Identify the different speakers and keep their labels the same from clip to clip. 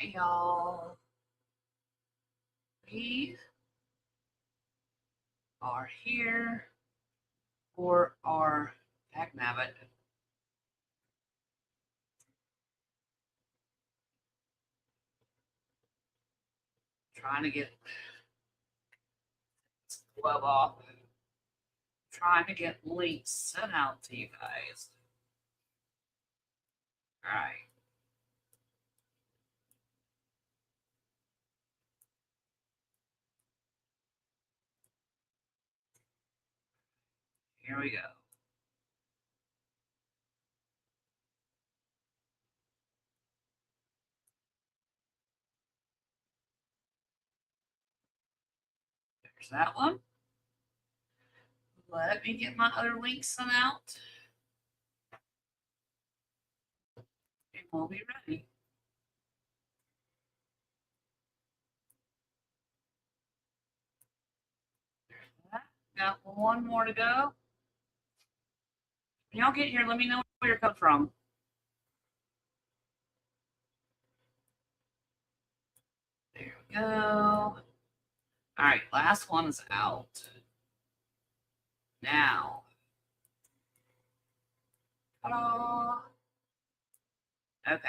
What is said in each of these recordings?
Speaker 1: Hey y'all, we are here for our Nabbit. Trying to get this glove off. Trying to get links sent out to you guys. Alright. Here we go. There's that one. Let me get my other links sent out. And we'll be ready. There's that. Got one more to go. When y'all get here, let me know where you're coming from. There we go. Alright, last one is out. Now. Ta-da! Okay.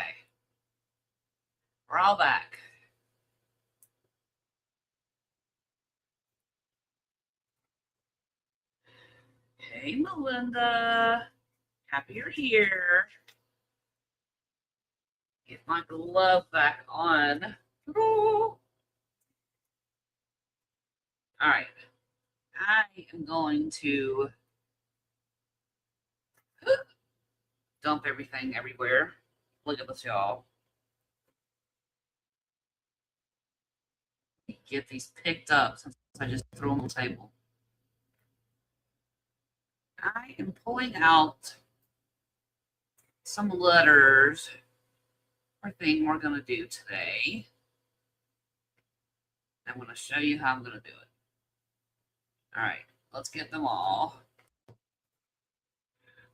Speaker 1: We're all back. Hey, Melinda. Happy you're here. Get my glove back on. All right. I am going to dump everything everywhere. Look at this, y'all. Get these picked up since I just threw them on the table. I am pulling out some letters for thing we're going to do today. I'm going to show you how I'm going to do it. All right, let's get them all.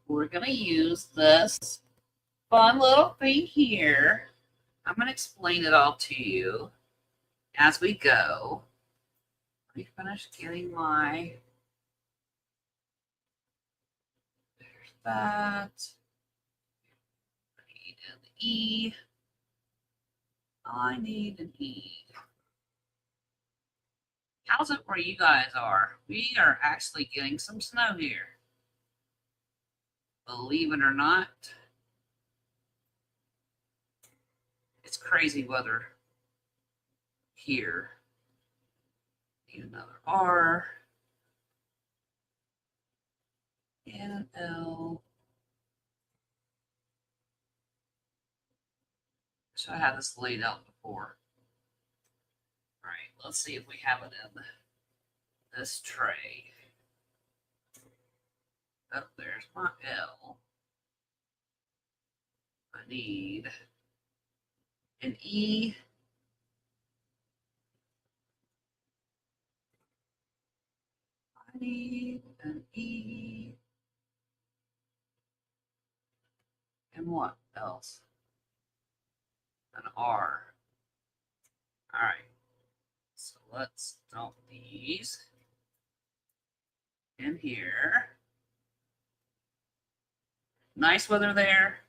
Speaker 1: We're going to use this fun little thing here. I'm going to explain it all to you as we go. Let me finish getting my... There's that. I need an E. I need an E. How's it where you guys are? We are actually getting some snow here. Believe it or not. It's crazy weather here. Need another R. And an L. So I had this laid out before. All right, let's see if we have it in this tray. Oh, there's my L. I need an E. I need an E. And what else? An R. All right. So let's dump these in here. Nice weather there.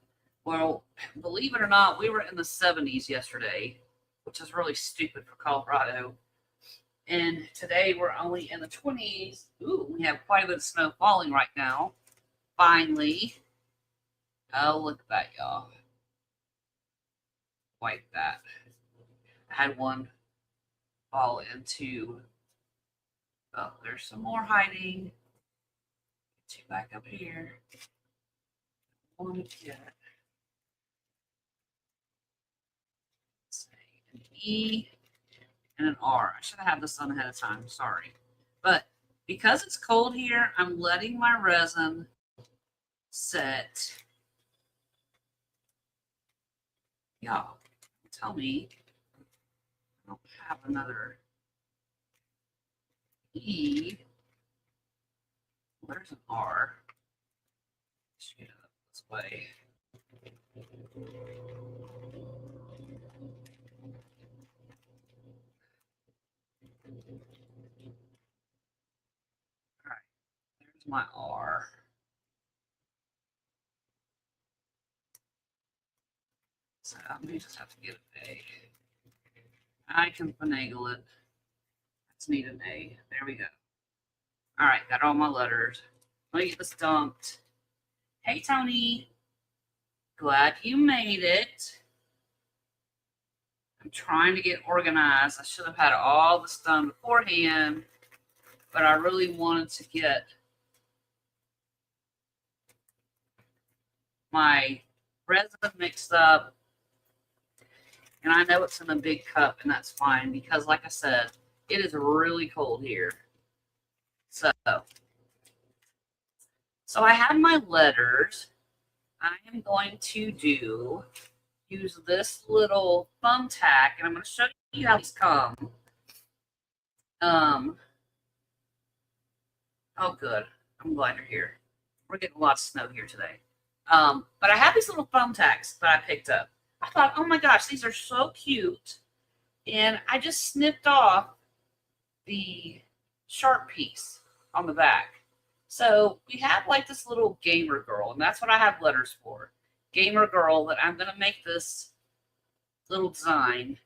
Speaker 1: Well, believe it or not, we were in the 70s yesterday, which is really stupid for Colorado. And today we're only in the 20s. Ooh, we have quite a bit of snow falling right now. Finally. Oh, look at that, y'all. Like that. I had one fall into... Oh, there's some more hiding. Get you back up here. One get. Say an E and an R. I should have had this done ahead of time. Sorry. But because it's cold here, I'm letting my resin set. Y'all, tell me I don't have another E. Where's an R? Shoot it up this way. my R? So I may just have to get an A. I can finagle it. Let's need an A. There we go. All right, got all my letters. Let me get this dumped. Hey, Tony. Glad you made it. I'm trying to get organized. I should have had all this done beforehand, but I really wanted to get my resin mixed up. And I know it's in a big cup, and that's fine because, like I said, it is really cold here. So I have my letters. I am going to use this little thumbtack, and I'm going to show you how these come. Oh, good. I'm glad you're here. We're getting a lot of snow here today. But I have these little thumbtacks that I picked up. I thought, oh my gosh, these are so cute. And I just snipped off the sharp piece on the back. So we have like this little gamer girl, and that's what I have letters for. Gamer girl, that I'm going to make this little design.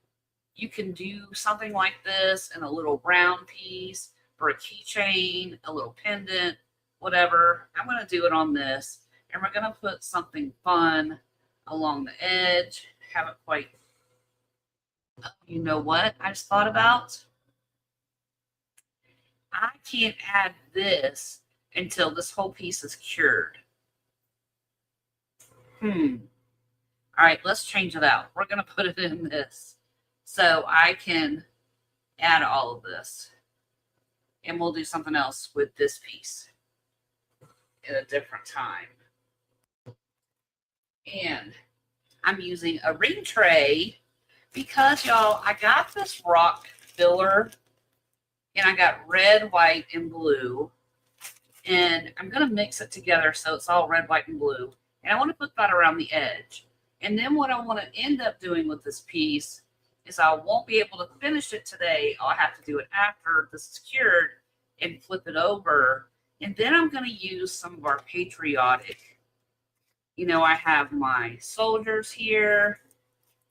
Speaker 1: You can do something like this in a little round piece for a keychain, a little pendant, whatever. I'm going to do it on this, and we're going to put something fun along the edge. Haven't quite. You know what I just thought about? I can't add this until this whole piece is cured. All right, let's change it out. We're going to put it in this so I can add all of this. And we'll do something else with this piece at a different time. And I'm using a ring tray because, y'all, I got this rock filler, and I got red, white, and blue. And I'm going to mix it together so it's all red, white, and blue. And I want to put that around the edge. And then what I want to end up doing with this piece is I won't be able to finish it today. I'll have to do it after this is cured and flip it over. And then I'm going to use some of our patriotic. You know, I have my soldiers here,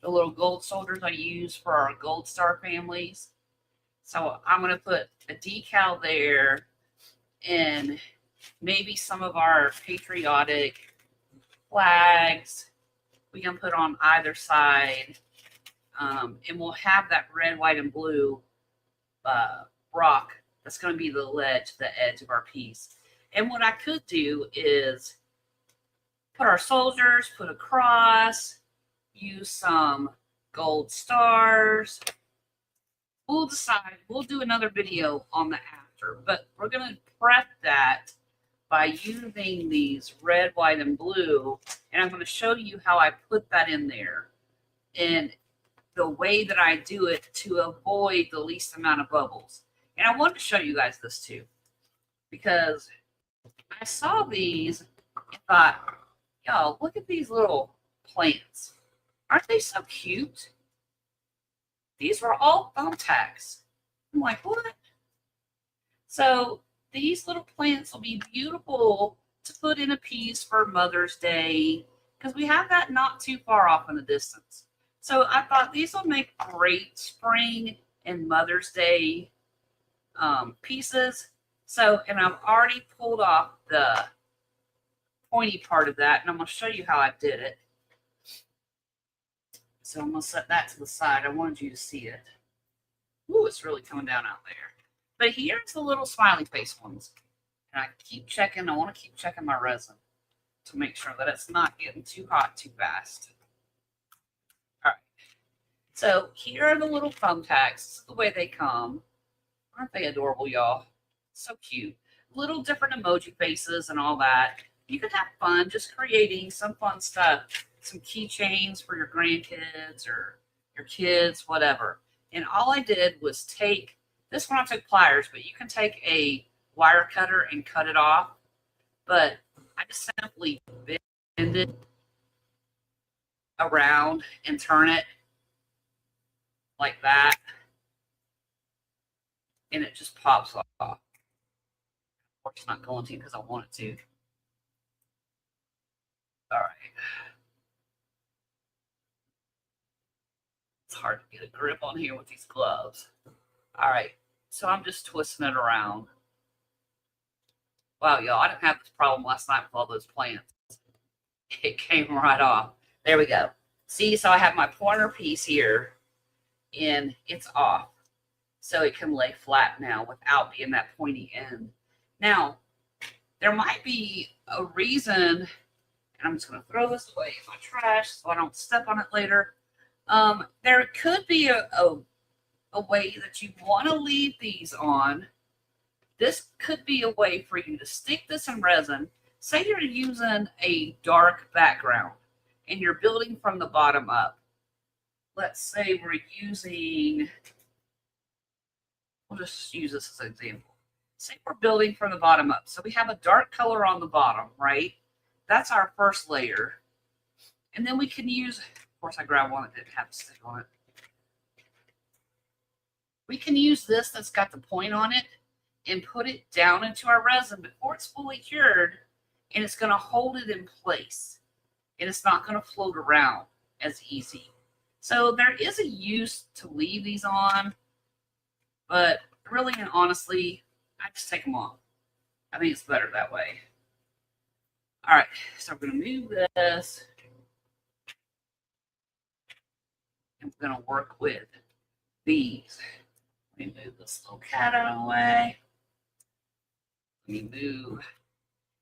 Speaker 1: the little gold soldiers I use for our Gold Star families. So I'm going to put a decal there and maybe some of our patriotic flags we can put on either side. And we'll have that red, white, and blue rock that's going to be the edge of our piece. And what I could do is put our soldiers, put a cross, use some gold stars. We'll decide. We'll do another video on the after, but we're going to prep that by using these red, white, and blue. And I'm going to show you how I put that in there and the way that I do it to avoid the least amount of bubbles. And I wanted to show you guys this too, because I saw these and thought, y'all, look at these little plants. Aren't they so cute? These were all thumbtacks. I'm like, what? So these little plants will be beautiful to put in a piece for Mother's Day, because we have that not too far off in the distance. So I thought these will make great spring and Mother's Day pieces. So, and I've already pulled off the pointy part of that, and I'm going to show you how I did it. So I'm going to set that to the side. I wanted you to see it. Ooh, it's really coming down out there. But here's the little smiley face ones. And I keep checking. I want to keep checking my resin to make sure that it's not getting too hot too fast. All right. So here are the little thumbtacks. This is the way they come. Aren't they adorable, y'all? So cute. Little different emoji faces and all that. You can have fun just creating some fun stuff. Some keychains for your grandkids or your kids, whatever. And all I did was take, this one I took pliers, but you can take a wire cutter and cut it off. But I just simply bend it around and turn it like that. And it just pops off. course, it's not going to because I want it to. All right. It's hard to get a grip on here with these gloves. All right. So I'm just twisting it around. Wow, y'all, I didn't have this problem last night with all those plants. It came right off. There we go. See, so I have my pointer piece here, and it's off. So it can lay flat now without being that pointy end. Now, there might be a reason, and I'm just going to throw this away in my trash so I don't step on it later. There could be a way that you want to leave these on. This could be a way for you to stick this in resin. Say you're using a dark background and you're building from the bottom up. Let's say we're using, we'll just use this as an example. Say we're building from the bottom up. So we have a dark color on the bottom, right? That's our first layer. And then we can use, of course I grabbed one that didn't have a stick on it. We can use this that's got the point on it and put it down into our resin before it's fully cured, and it's going to hold it in place, and it's not going to float around as easy. So there is a use to leave these on, but really and honestly, I just take them off. I think it's better that way. All right, so we're going to move this, and we're going to work with these. Let me move this little cat out of the way. Let me move.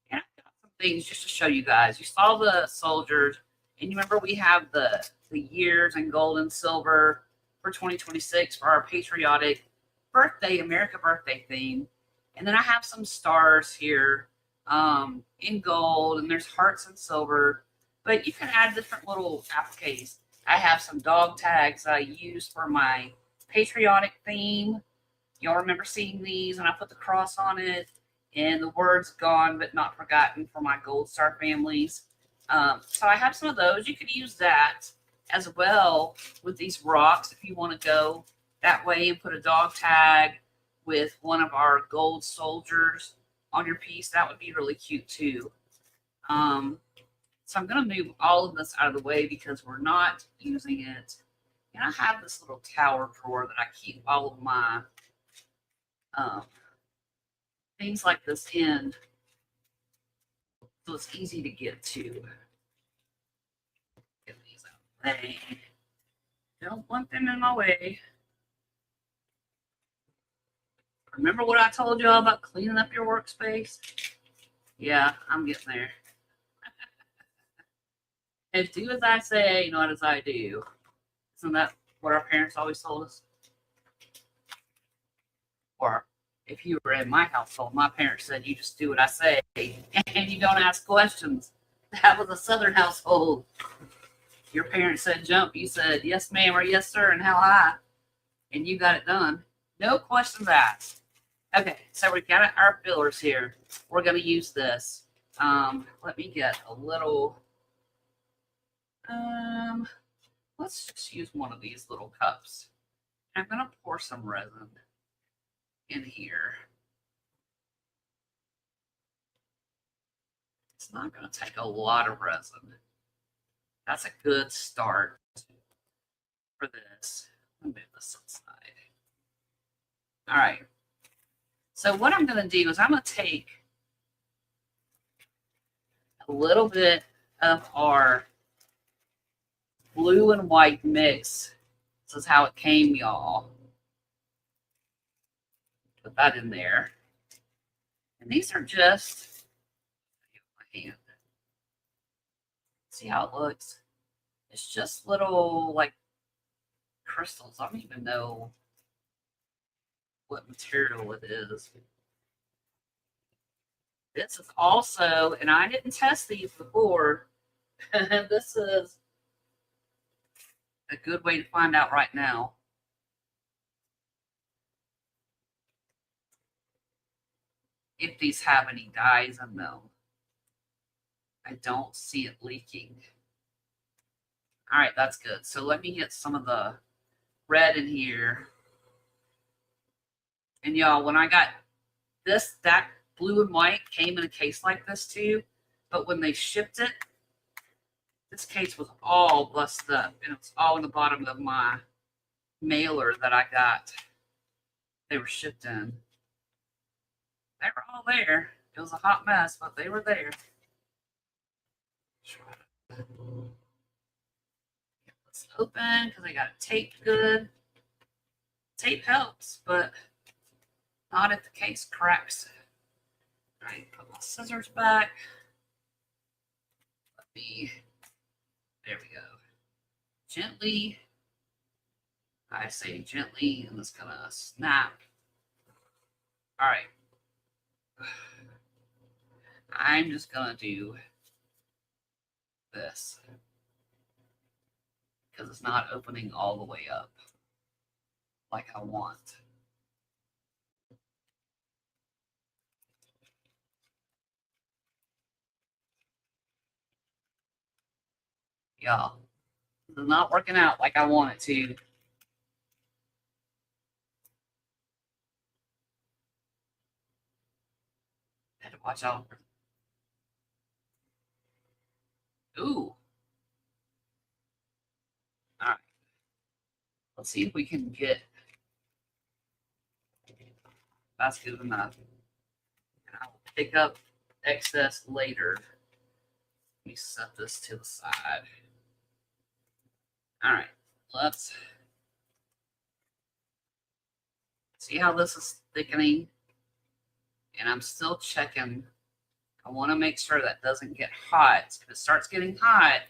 Speaker 1: And I've got some things just to show you guys. You saw the soldiers, and you remember we have the years in gold and silver for 2026 for our patriotic birthday, America birthday theme. And then I have some stars here in gold, and there's hearts in silver. But you can add different little appliques. I have some dog tags I use for my patriotic theme. Y'all remember seeing these, and I put the cross on it and the words "gone but not forgotten" for my Gold Star families. So I have some of those. You could use that as well with these rocks if you want to go that way and put a dog tag with one of our gold soldiers on your piece. That would be really cute too. So I'm going to move all of this out of the way because we're not using it. And I have this little tower drawer that I keep all of my things like this in, so it's easy to get to. Get these out of the way. Don't want them in my way. Remember what I told y'all about cleaning up your workspace? Yeah, I'm getting there. If do as I say, not as I do. Isn't that what our parents always told us? Or if you were in my household, my parents said you just do what I say and you don't ask questions. That was a Southern household. Your parents said jump, you said yes ma'am or yes sir and how high, and you got it done. No questions asked. Okay, so we've got our fillers here. We're going to use this. Let me get a little, let's just use one of these little cups. I'm going to pour some resin in here. It's not going to take a lot of resin. That's a good start for this. Let me move this inside. All right. So what I'm going to do is I'm going to take a little bit of our blue and white mix. This is how it came, y'all. Put that in there. And these are just, my hand. See how it looks? It's just little like crystals. I don't even know what material it is. This is also, and I didn't test these before, this is a good way to find out right now. If these have any dyes in them. I don't see it leaking. All right, that's good. So let me get some of the red in here. And y'all, when I got this, that blue and white came in a case like this too, but when they shipped it, this case was all busted up, and it was all in the bottom of my mailer that I got. They were shipped in. They were all there. It was a hot mess, but they were there. Let's open because I got it taped good. Tape helps, but not if the case cracks. All right, put my scissors back. Let me, there we go. Gently, I say gently, and it's gonna snap. All right. I'm just gonna do this because it's not opening all the way up like I want. Y'all, this is not working out like I want it to. Had to watch out. Ooh. All right. Let's see if we can get. That's good enough. And I will pick up excess later. Let me set this to the side. All right. Let's see how this is thickening. And I'm still checking. I want to make sure that doesn't get hot. If it starts getting hot,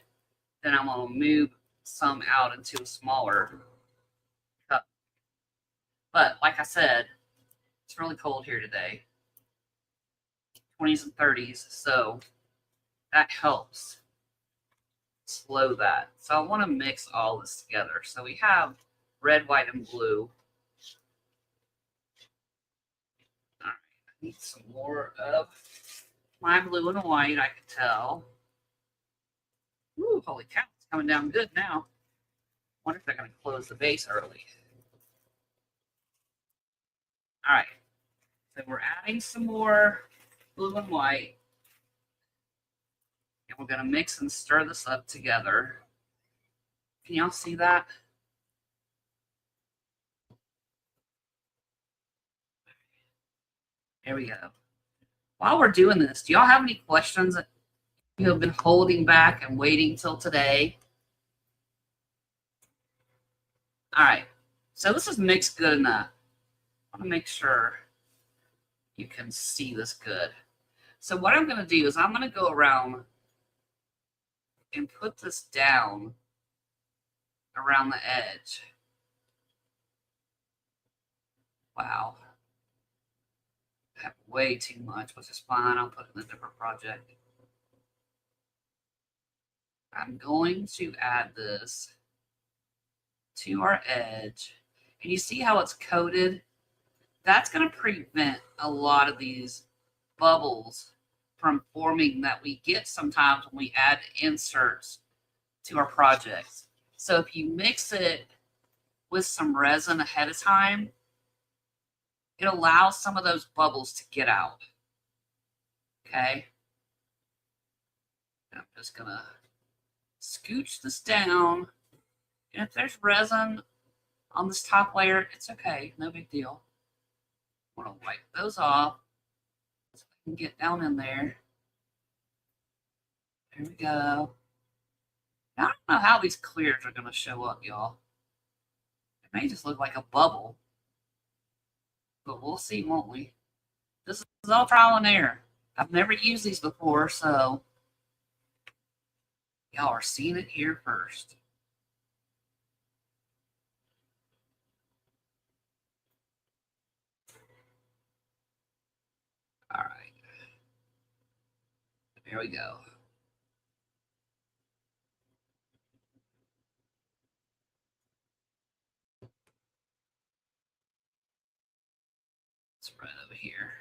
Speaker 1: then I'm going to move some out into a smaller cup. But like I said, it's really cold here today. 20s and 30s, so that helps slow that. So I want to mix all this together. So we have red, white, and blue. All right, I need some more of my blue and white, I can tell. Ooh, holy cow, it's coming down good now. I wonder if they're going to close the base early. All right, so we're adding some more blue and white. And we're going to mix and stir this up together. Can y'all see that? There we go. While we're doing this, do y'all have any questions that you have been holding back and waiting till today? All right, so this is mixed good enough. I want to make sure you can see this good. So what I'm going to do is I'm going to go around and put this down around the edge. Wow. I have way too much, which is fine. I'll put it in a different project. I'm going to add this to our edge. And you see how it's coated? That's going to prevent a lot of these bubbles from forming that we get sometimes when we add inserts to our projects. So if you mix it with some resin ahead of time, it allows some of those bubbles to get out. Okay. I'm just going to scooch this down. And if there's resin on this top layer, it's okay. No big deal. I'm going to wipe those off so I can get down in there. There we go. Now, I don't know how these clears are going to show up, y'all. It may just look like a bubble. But we'll see, won't we? This is all trial and error. I've never used these before, so y'all are seeing it here first. All right. There we go. It's right over here.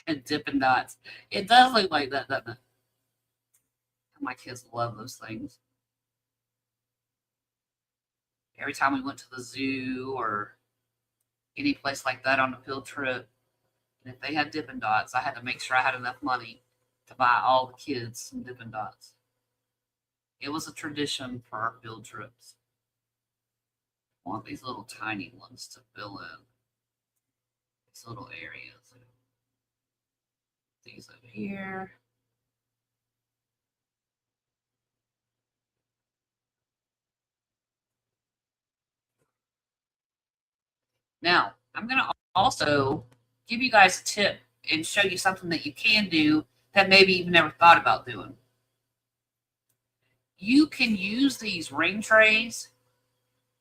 Speaker 1: And Dippin' Dots. It does look like that, doesn't it? My kids love those things. Every time we went to the zoo or any place like that on a field trip. And if they had Dippin' Dots, I had to make sure I had enough money to buy all the kids some Dippin' Dots. It was a tradition for our field trips. I want these little tiny ones to fill in these little areas. These over here. Now, I'm going to also give you guys a tip and show you something that you can do that maybe you've never thought about doing. You can use these ring trays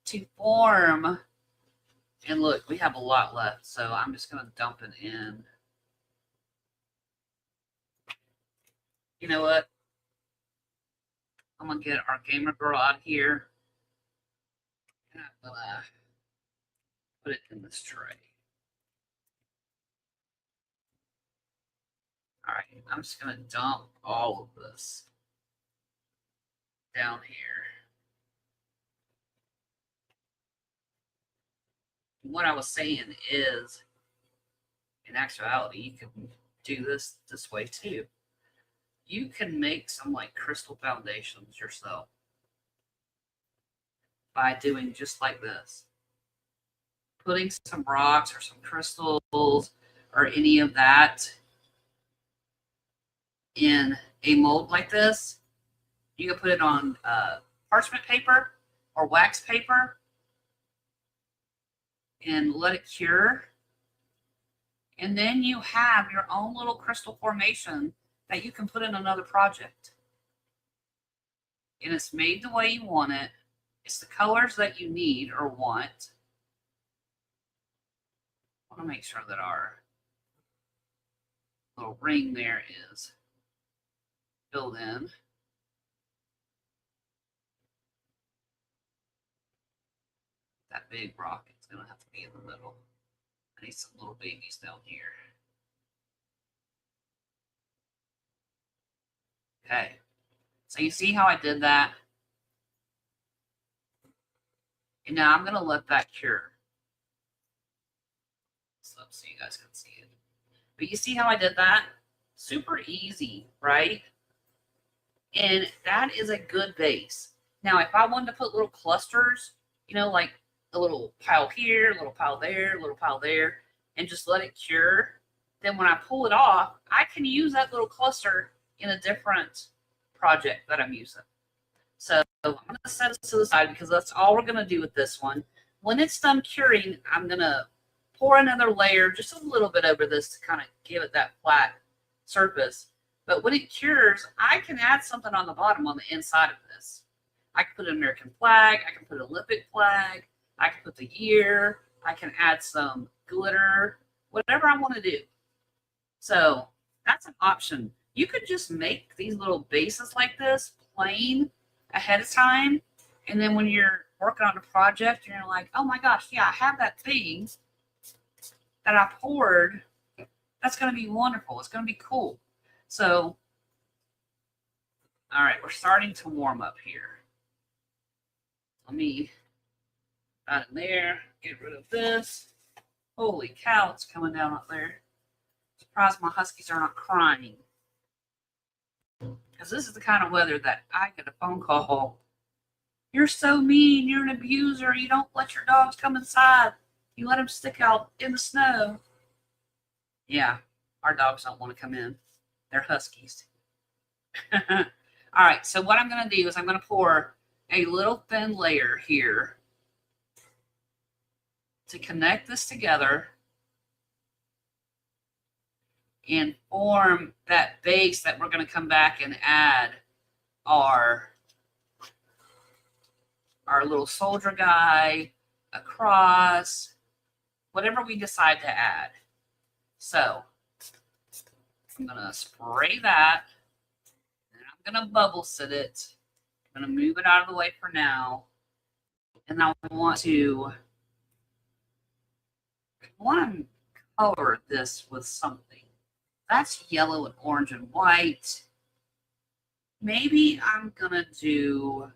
Speaker 1: to form, and look, we have a lot left, so I'm just going to dump it in. You know what? I'm going to get our gamer girl out here, and I'm going to put it in this tray. All right, I'm just going to dump all of this down here. What I was saying is, in actuality, you can do this way too. You can make some like crystal foundations yourself by doing just like this. Putting some rocks or some crystals or any of that in a mold like this. You can put it on parchment paper or wax paper and let it cure. And then you have your own little crystal formation that you can put in another project. And it's made the way you want it. It's the colors that you need or want. I want to make sure that our little ring there is filled in. That big rock is going to have to be in the middle. I need some little babies down here. Okay. So you see how I did that? And now I'm going to let that cure. So you guys can see it. But you see how I did that? Super easy, right? And that is a good base. Now, if I wanted to put little clusters, you know, like a little pile here, a little pile there, a little pile there, and just let it cure, then when I pull it off, I can use that little cluster in a different project that I'm using. So I'm going to set this to the side because that's all we're going to do with this one. When it's done curing, I'm going to pour another layer just a little bit over this to kind of give it that flat surface. But when it cures, I can add something on the bottom on the inside of this. I can put an American flag. I can put an Olympic flag. I can put the year. I can add some glitter, whatever I want to do. So that's an option. You could just make these little bases like this plain ahead of time. And then when you're working on a project, you're like, oh my gosh, yeah, I have that thing that I poured. That's going to be wonderful. It's going to be cool. So, all right, we're starting to warm up here. Let me add in there, get rid of this. Holy cow, it's coming down up there. Surprised my huskies are not crying. Because this is the kind of weather that I get a phone call. You're so mean. You're an abuser. You don't let your dogs come inside. You let them stick out in the snow. Yeah, our dogs don't want to come in. They're huskies. All right, so what I'm going to do is I'm going to pour a little thin layer here to connect this together and form that base that we're going to come back and add our little soldier guy, a cross, whatever we decide to add. So I'm going to spray that, and I'm going to bubble set it. I'm going to move it out of the way for now, and I want to color this with something. That's yellow and orange and white. Maybe I'm going to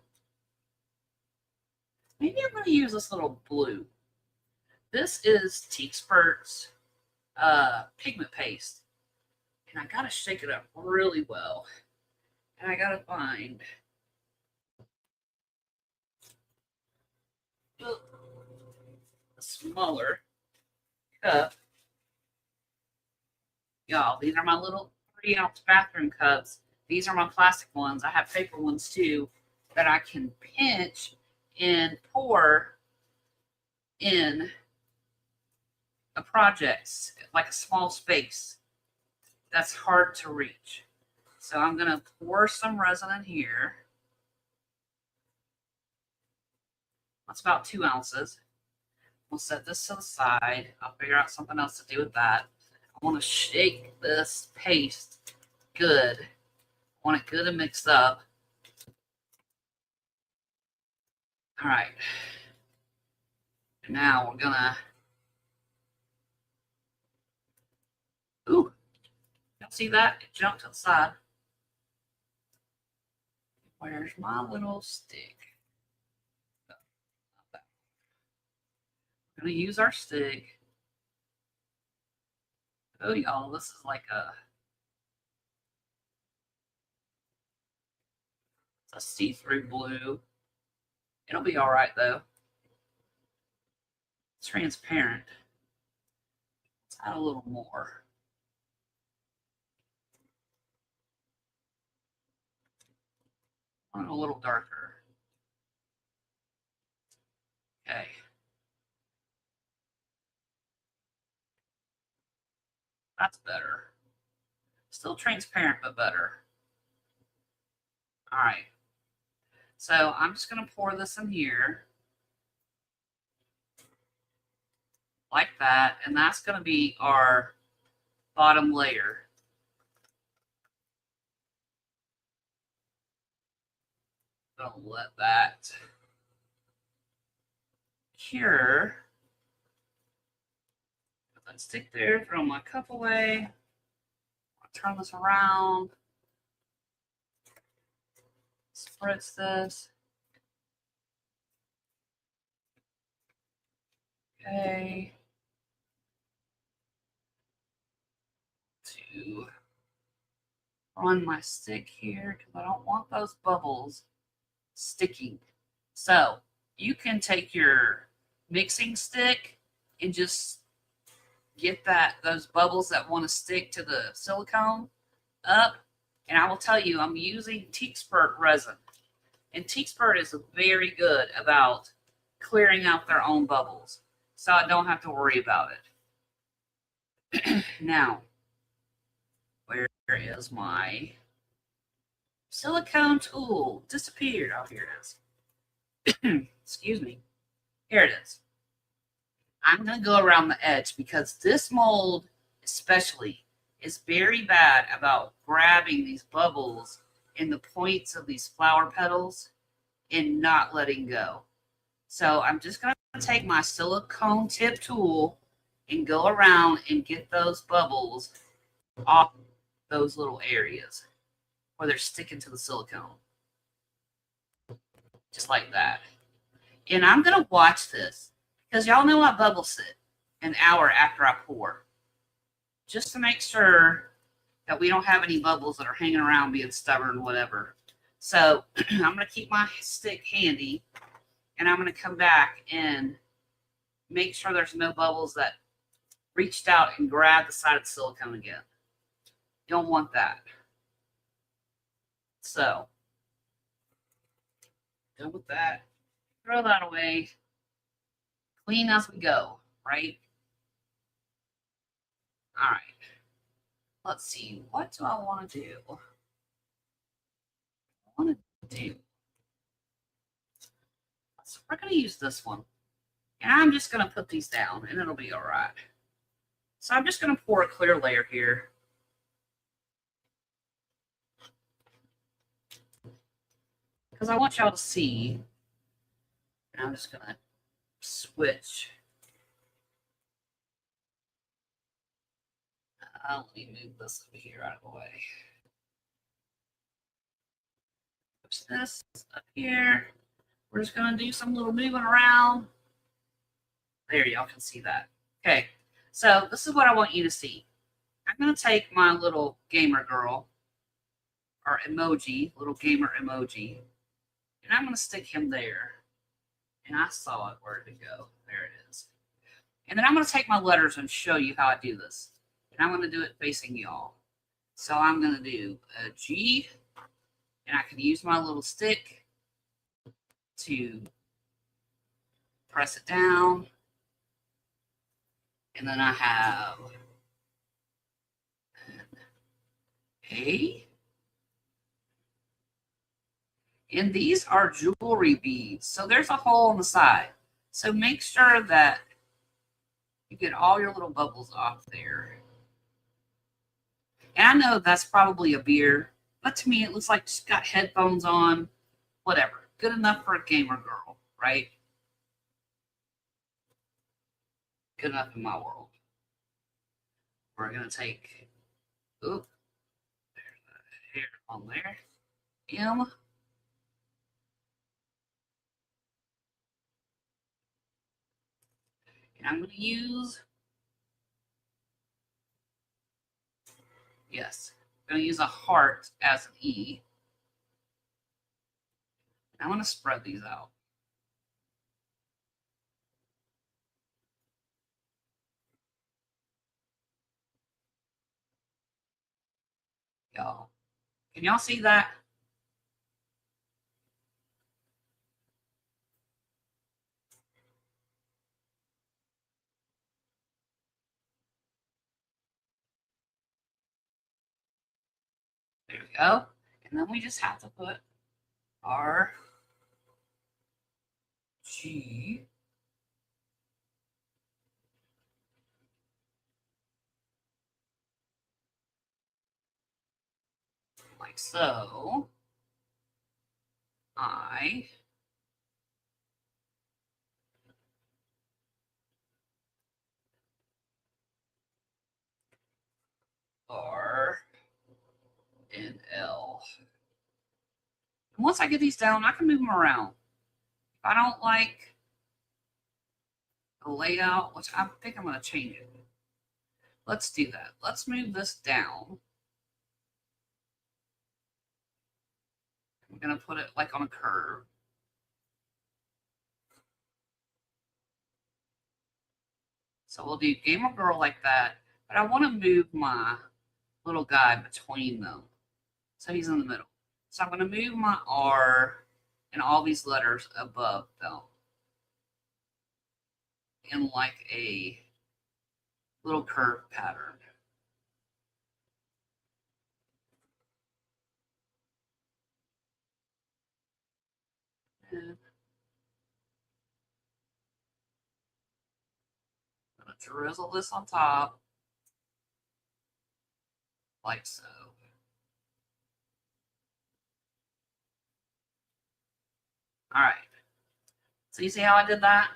Speaker 1: use this little blue. This is T-Spurt's pigment paste. And I gotta shake it up really well. And I gotta find a smaller cup. Y'all, these are my little 3-ounce bathroom cups. These are my plastic ones. I have paper ones too that I can pinch and pour in a project, like a small space that's hard to reach. So I'm going to pour some resin in here. That's about 2 ounces. We'll set this to the side. I'll figure out something else to do with that. I want to shake this paste good. I want it good and mixed up. All right. Now we're gonna. Ooh, y'all see that? It jumped to the side. Where's my little stick? We're gonna use our stick. Oh, y'all, this is like a see-through blue. It'll be all right though. It's transparent. Let's add a little more. I want it a little darker. Okay. That's better. Still transparent, but better. All right. So I'm just going to pour this in here. Like that. And that's going to be our bottom layer. I'm going to let that cure. Put that stick there, throw my cup away. I'll turn this around. Spritz this. Okay. To run my stick here because I don't want those bubbles sticking. So you can take your mixing stick and just get those bubbles that want to stick to the silicone up. And I will tell you, I'm using T-Spurt resin. And T-Spurt is very good about clearing out their own bubbles. So I don't have to worry about it. Now, where is my silicone tool? Disappeared. Oh, here it is. Excuse me. Here it is. I'm going to go around the edge because this mold especially is very bad about grabbing these bubbles in the points of these flower petals and not letting go. So I'm just going to take my silicone tip tool and go around and get those bubbles off those little areas where they're sticking to the silicone. Just like that. And I'm going to watch this because y'all know I bubble sit an hour after I pour, just to make sure that we don't have any bubbles that are hanging around being stubborn, whatever. So I'm going to keep my stick handy, and I'm going to come back and make sure there's no bubbles that reached out and grabbed the side of the silicone again. Don't want that. So, done with that. Throw that away. Clean as we go, right? All right. Let's see. What do I want to do? So we're going to use this one. And I'm just going to put these down, and it'll be all right. So I'm just going to pour a clear layer here. Because I want y'all to see. And I'm just going to switch. Let me move this over here out of the way. Push this up here. We're just going to do some little moving around. There, y'all can see that. Okay, so this is what I want you to see. I'm going to take my little gamer girl, or emoji, little gamer emoji, and I'm going to stick him there. And I saw it. Where did it go? There it is. And then I'm going to take my letters and show you how I do this. And I'm going to do it facing y'all. So I'm going to do a G, and I can use my little stick to press it down. And then I have A. And these are jewelry beads. So there's a hole on the side. So make sure that you get all your little bubbles off there. And I know that's probably a beer, but to me it looks like she's got headphones on. Whatever. Good enough for a gamer girl, right? Good enough in my world. We're going to take, oop, there's the hair on there. M. And I'm going to use, yes, I'm going to use a heart as an E. I'm going to spread these out. Y'all, can y'all see that? There we go. And then we just have to put R, G, like so, I, R, and L. And once I get these down, I can move them around. If I don't like the layout, which I think I'm going to change it. Let's do that. Let's move this down. I'm going to put it like on a curve. So we'll do gamer girl like that, but I want to move my little guy between them. So he's in the middle. So I'm going to move my R and all these letters above them in like a little curve pattern. And I'm going to drizzle this on top like so. All right. So you see how I did that?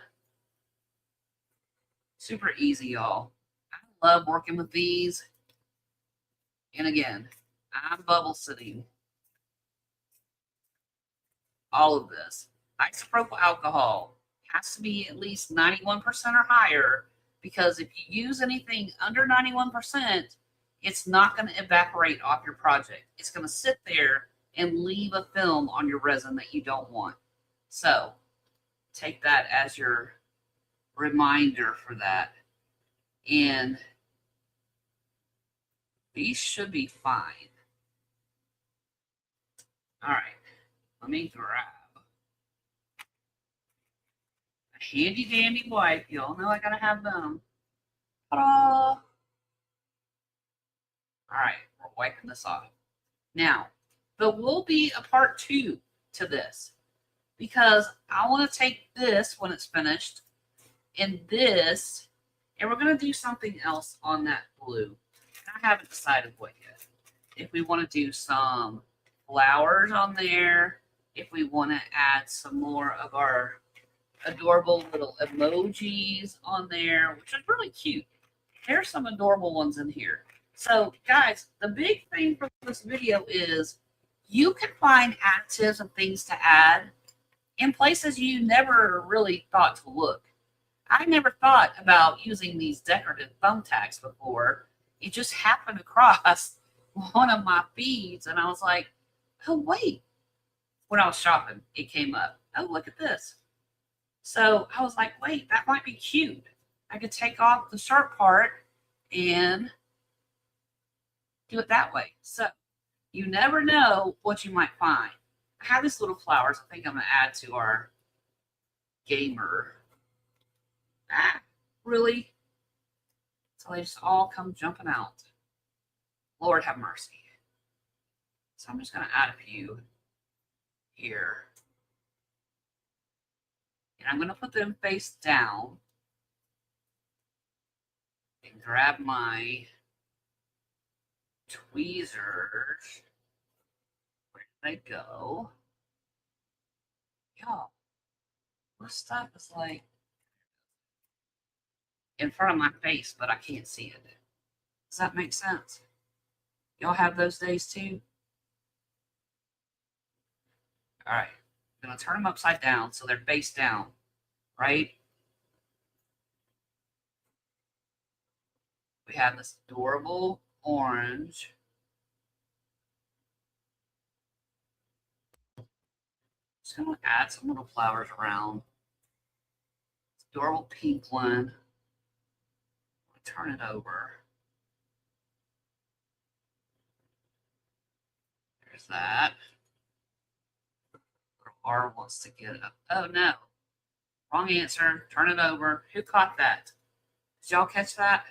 Speaker 1: Super easy, y'all. I love working with these. And again, I'm bubble sitting all of this. Isopropyl alcohol has to be at least 91% or higher, because if you use anything under 91%, it's not going to evaporate off your project. It's going to sit there and leave a film on your resin that you don't want. So take that as your reminder for that. And these should be fine. All right, let me grab a handy dandy wipe. Y'all know I gotta have them. Ta-da! All right, we're wiping this off. Now, there will be a part 2 to this, because I want to take this when it's finished and this, and we're going to do something else on that blue. I haven't decided what yet. If we want to do some flowers on there, if we want to add some more of our adorable little emojis on there, which is really cute. There's some adorable ones in here. So, guys, the big thing for this video is you can find additives and things to add in places you never really thought to look. I never thought about using these decorative thumbtacks before. It just happened across one of my feeds, and I was like, oh, wait. When I was shopping, it came up. Oh, look at this. So I was like, wait, that might be cute. I could take off the sharp part and do it that way. So you never know what you might find. I have these little flowers I think I'm going to add to our gamer. Ah, really? So they just all come jumping out. Lord have mercy. So I'm just going to add a few here. And I'm going to put them face down and grab my tweezers. Where did they go? Y'all, this stuff is like in front of my face, but I can't see it. Does that make sense? Y'all have those days too? All right, I'm going to turn them upside down so they're face down, right? We have this adorable orange. Just going to add some little flowers around. This adorable pink one. Turn it over. There's that. Little R wants to get up. Oh no. Wrong answer. Turn it over. Who caught that? Did y'all catch that?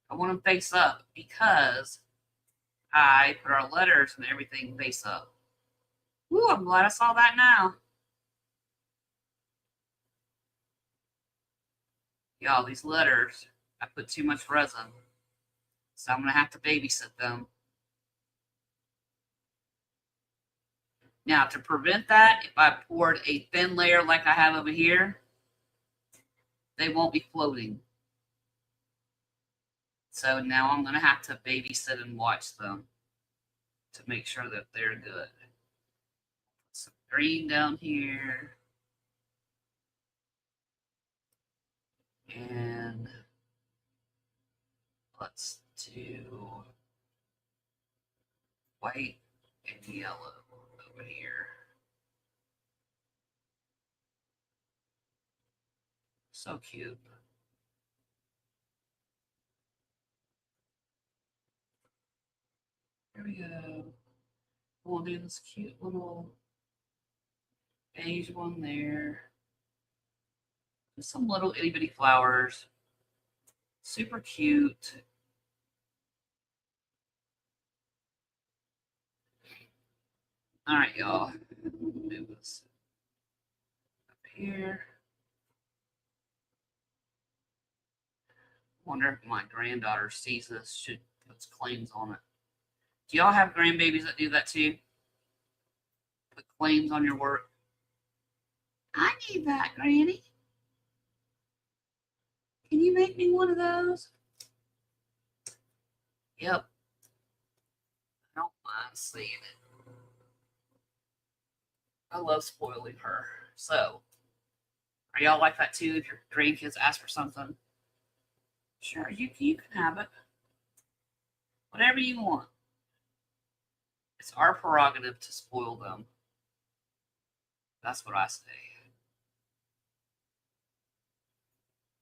Speaker 1: I want them face up because I put our letters and everything face up. Ooh, I'm glad I saw that now. Y'all, these letters, I put too much resin. So I'm going to have to babysit them. Now, to prevent that, if I poured a thin layer like I have over here, they won't be floating. So now I'm going to have to babysit and watch them to make sure that they're good. Some green down here. And let's do white and yellow over here. So cute. Here we go. We'll do this cute little beige one there. Just some little itty bitty flowers. Super cute. All right, y'all. Move this up here. Wonder if my granddaughter sees this. Should put claims on it. Do y'all have grandbabies that do that too? Put claims on your work. I need that, Granny. Can you make me one of those? Yep. I don't mind seeing it. I love spoiling her. So, are y'all like that too? If your grandkids ask for something, sure, you can have it. Whatever you want. It's our prerogative to spoil them. That's what I say.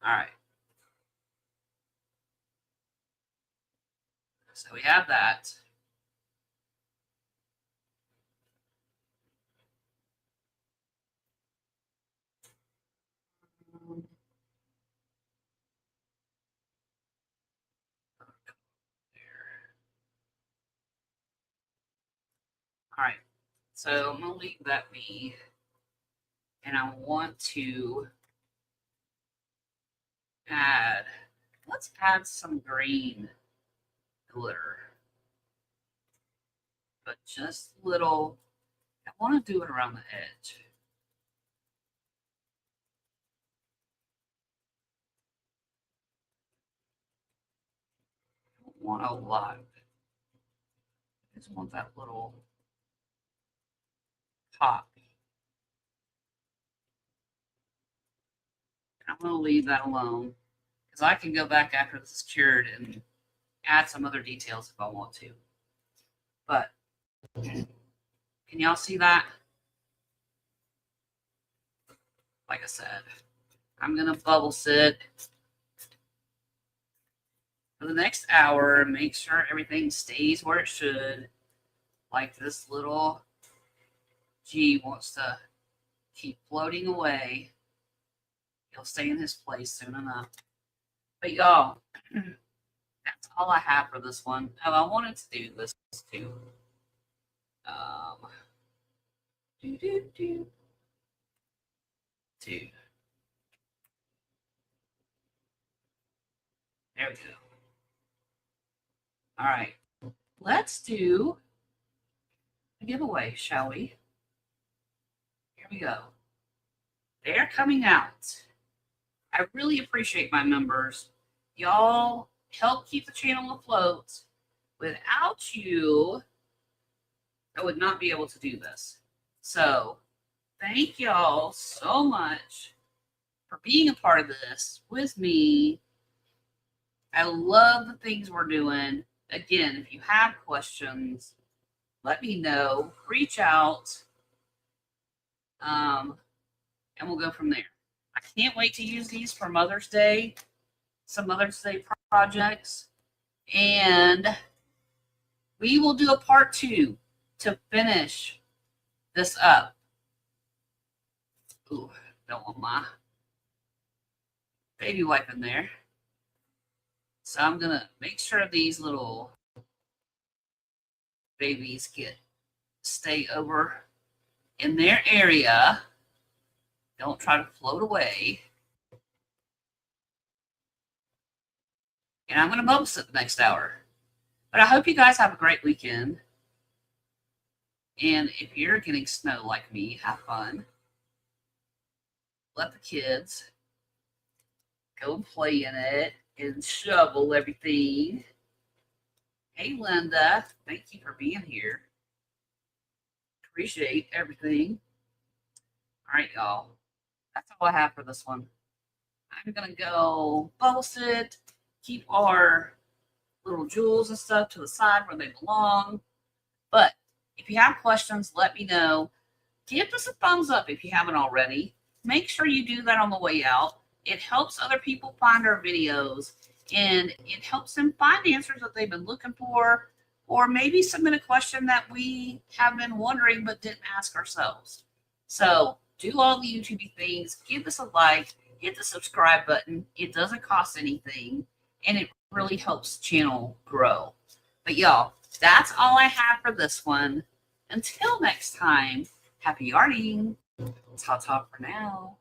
Speaker 1: All right. So we have that. All right. So I'm going to leave that be. And I want to add, let's add some green glitter. But just little, I want to do it around the edge. I don't want a lot. I just want that little pop. I'm going to leave that alone because I can go back after this is cured and add some other details if I want to. But can y'all see that? Like I said, I'm going to bubble sit for the next hour and make sure everything stays where it should. Like this little G wants to keep floating away. He'll stay in his place soon enough. But y'all, that's all I have for this one. Oh, I wanted to do this too. Do. There we go. All right, let's do a giveaway, shall we? Here we go. They're coming out. I really appreciate my members. Y'all help keep the channel afloat. Without you, I would not be able to do this. So thank y'all so much for being a part of this with me. I love the things we're doing. Again, if you have questions, let me know. Reach out. And we'll go from there. I can't wait to use these for Mother's Day. Some Mother's Day projects. And we will do a part 2 to finish this up. Ooh, don't want my baby wipe in there. So I'm going to make sure these little babies stay over in their area. Don't try to float away. And I'm going to bubble sit the next hour. But I hope you guys have a great weekend. And if you're getting snow like me, have fun. Let the kids go and play in it and shovel everything. Hey, Linda. Thank you for being here. Appreciate everything. All right, y'all. That's all I have for this one. I'm going to go bubble sit, keep our little jewels and stuff to the side where they belong. But if you have questions, let me know. Give us a thumbs up if you haven't already. Make sure you do that on the way out. It helps other people find our videos, and it helps them find answers that they've been looking for, or maybe submit a question that we have been wondering but didn't ask ourselves. So do all the YouTube things. Give us a like. Hit the subscribe button. It doesn't cost anything, and it really helps the channel grow. But y'all, that's all I have for this one. Until next time, happy yarning. Ta-ta for now.